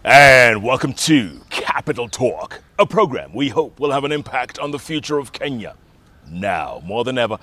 And welcome to Capital Talk, a program we hope will have an impact on the future of Kenya. Now, more than ever,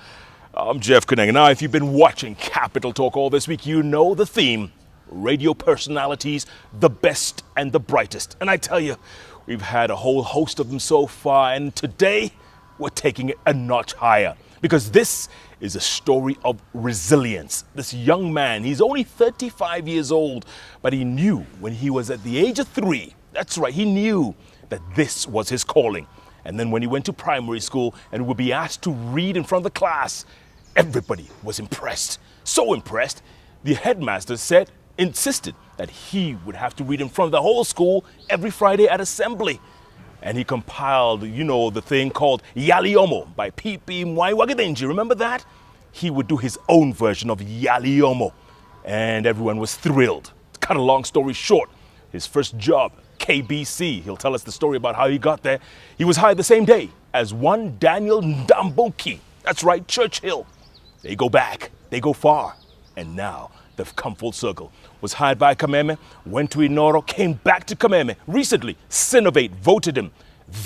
I'm Jeff Kunenga. Now, if you've been watching Capital Talk all this week, you know the theme, radio personalities, the best and the brightest. And I tell you, we've had a whole host of them so far, and today we're taking it a notch higher because this is a story of resilience. This young man, he's only 35 years old, but he knew when he was at the age of 3, that's right, he knew that this was his calling. And then when he went to primary school and would be asked to read in front of the class, everybody was impressed. So impressed, the headmaster insisted that he would have to read in front of the whole school every Friday at assembly. And he compiled, the thing called Yau Leo Mo by P.P. Mwai. Remember that? He would do his own version of Yau Leo Mo. And everyone was thrilled. To cut a long story short, his first job, KBC, he'll tell us the story about how he got there. He was hired the same day as one Daniel Ndamboki. That's right, Churchill. They go back, they go far. And now they've come full circle. Was hired by Kameme, went to Inoro, came back to Kameme. Recently, Synovate voted him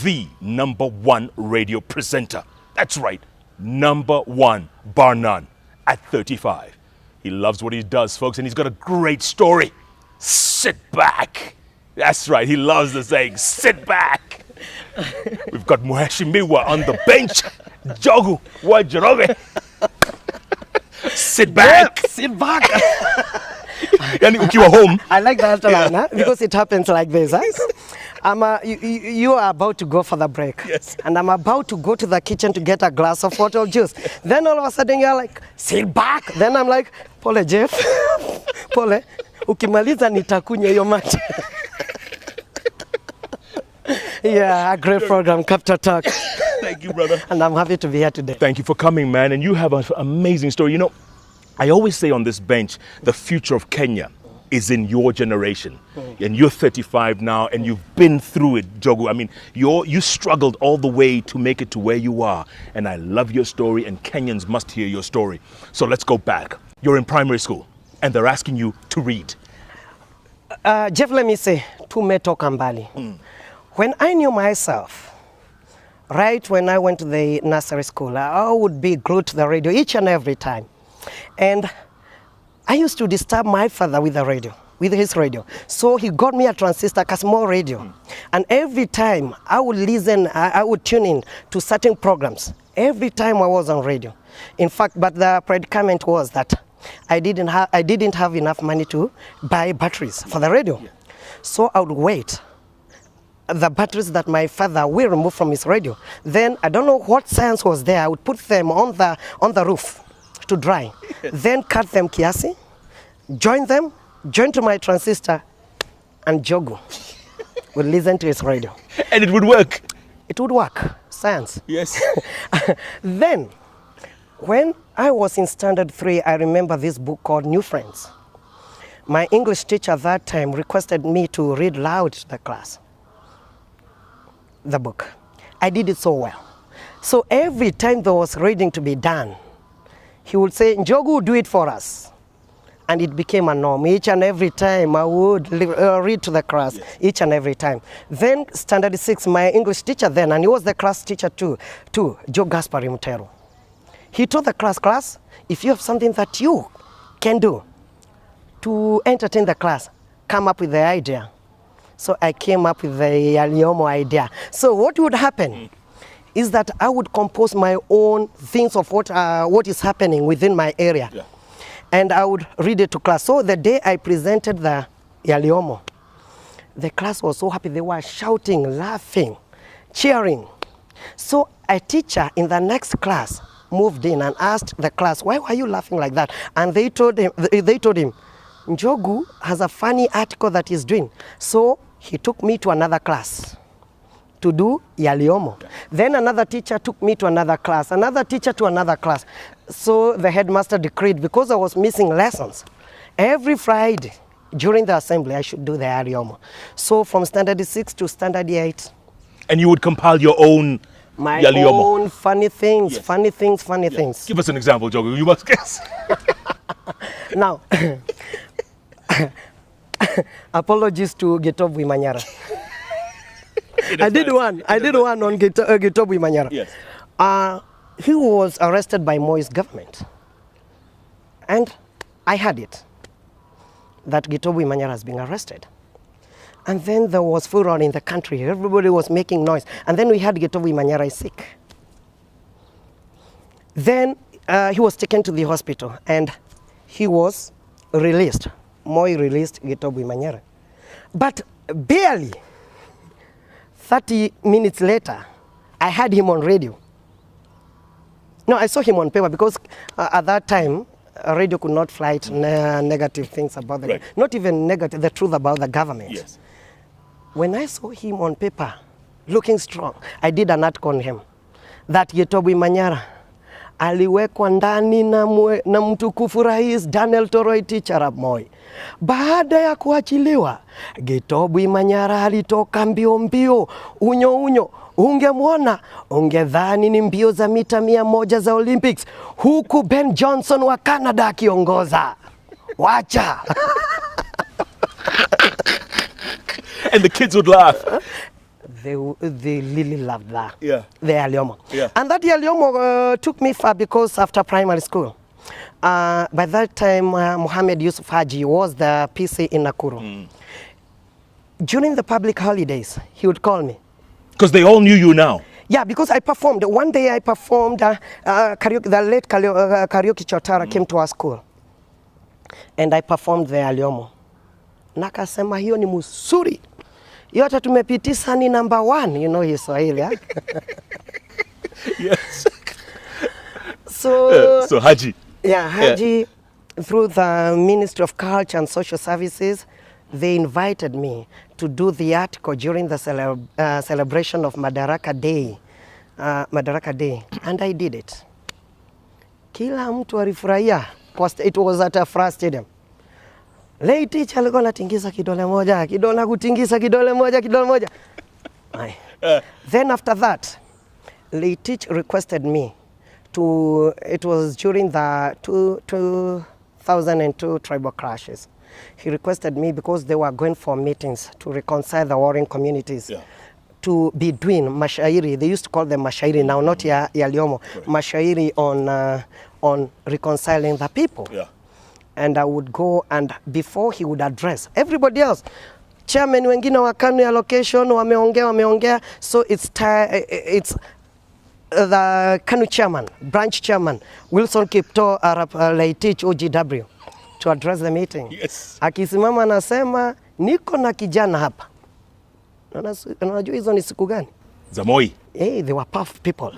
the #1 radio presenter. That's right, #1, bar none, at 35. He loves what he does, folks, and he's got a great story. Sit back. That's right, he loves the saying, sit back. We've got Mheshimiwa on the bench. Njogu, what Njoroge? Sit back. Yeah, sit back. And ukiwa home. I like that one, because it happens like this. You are about to go for the break. Yes. And I'm about to go to the kitchen to get a glass of water or juice. Then all of a sudden you're like, sit back. Then I'm like, pole Jeff, pole, ukimaliza nitakunya hiyo maji. Yeah, a great program, Capital Talk. Thank you, brother. And I'm happy to be here today. Thank you for coming, man. And you have an amazing story. I always say on this bench, the future of Kenya is in your generation. And you're 35 now, and you've been through it, Njogu. I mean, you struggled all the way to make it to where you are. And I love your story, and Kenyans must hear your story. So let's go back. You're in primary school, and they're asking you to read. Jeff, let me say, tumetoka mbali. When I knew myself, right when I went to the nursery school, I would be glued to the radio each and every time. And I used to disturb my father with the radio, with his radio. So he got me a transistor, a small radio. And every time I would listen, I would tune in to certain programs. Every time I was on radio. In fact, but the predicament was that I didn't have enough money to buy batteries for the radio. So I would wait the batteries that my father will remove from his radio. Then I don't know what science was there. I would put them on the roof to dry. Then cut them kiasi, join to my transistor, and Njogu would listen to his radio. And it would work. It would work. Science. Yes. Then, when I was in standard 3, I remember this book called New Friends. My English teacher at that time requested me to read loud to the class the book. I did it so well. So every time there was reading to be done, he would say, Njogu, do it for us. And it became a norm. Each and every time I would read to the class, each and every time. Then standard 6, my English teacher then, and he was the class teacher too, Joe Gaspari Mutero. He told the class, if you have something that you can do to entertain the class, come up with the idea. So I came up with the Yau Leo Mo idea. So what would happen is that I would compose my own things of what is happening within my area. Yeah. And I would read it to class. So the day I presented the Yau Leo Mo, the class was so happy. They were shouting, laughing, cheering. So a teacher in the next class moved in and asked the class, why were you laughing like that? And they told him, Njogu has a funny article that he's doing. So he took me to another class to do Yau Leo Mo. Then another teacher took me to another class, another teacher to another class. So the headmaster decreed, because I was missing lessons, every Friday during the assembly I should do the Yau Leo Mo. So from standard 6 to standard 8. And you would compile your own My Yau Leo Mo. own funny things, funny things. Give us an example, Njogu. You must guess. Now, Apologies to Gitobu Manyara. I did one on Gitobu Manyara. Yes. He was arrested by Moi's government. And I heard it, that Gitobu Manyara has been arrested. And then there was furor in the country. Everybody was making noise. And then we heard Gitobu Manyara is sick. Then he was taken to the hospital and he was released. Moi released Gitobu Manyara. But barely 30 minutes later, I heard him on radio. No, I saw him on paper because at that time, radio could not flight negative things about the government. Not even negative, the truth about the government. Yes. When I saw him on paper, looking strong, I did an article on him. That Gitobu Manyara aliwekwa ndani na mtukufu Rais Daniel Toroitich arap Moi. Baada ya kuachiliwa, Gitobu Manyara alitoka mbio mbio, unyo unyo. Ungemwona, ungedhani ni mbio za mita 100 za Olympics, huku Ben Johnson wa Canada akiongoza. Wacha. And the kids would laugh. They really loved that. Yeah. The Yau Leo Mo. Yeah. And that Yau Leo Mo took me far because after primary school, by that time, Mohammed Yusuf Haji was the PC in Nakuru. During the public holidays, he would call me. Because they all knew you now. Yeah, because I performed. One day I performed karaoke. The late karaoke Chotara came to our school. And I performed the Yau Leo Mo. Nakasema hiyo ni musuri. Yote tumepitisa ni number 1. You know his Swahili, huh? Yes. So Haji. Yeah, Haji, through the Ministry of Culture and Social Services, they invited me to do the article during the celebration of Madaraka Day. And I did it. Kila mtu alifurahia. It was at a Fra Stadium. Lay teacher alikuwa anatingiza kidole moja, kidole kutingiza kidole moja. Then after that, lay teacher requested me to, it was during the 2002 tribal clashes. He requested me because they were going for meetings to reconcile the warring communities. Yeah. To be doing mashairi. They used to call them mashairi now, not Yau Leo Mo. Mashairi on reconciling the people. Yeah. And I would go, and before he would address everybody else, chairman wengine wa KANU allocation wameongea, so it's the KANU chairman, branch chairman, Wilson Kipto Arap Laitich OGW, to address the meeting. Yes. Akisimama anasema niko na kijana hapa. Unajua hizo ni siku gani? Za Moi. Hey, they were tough people.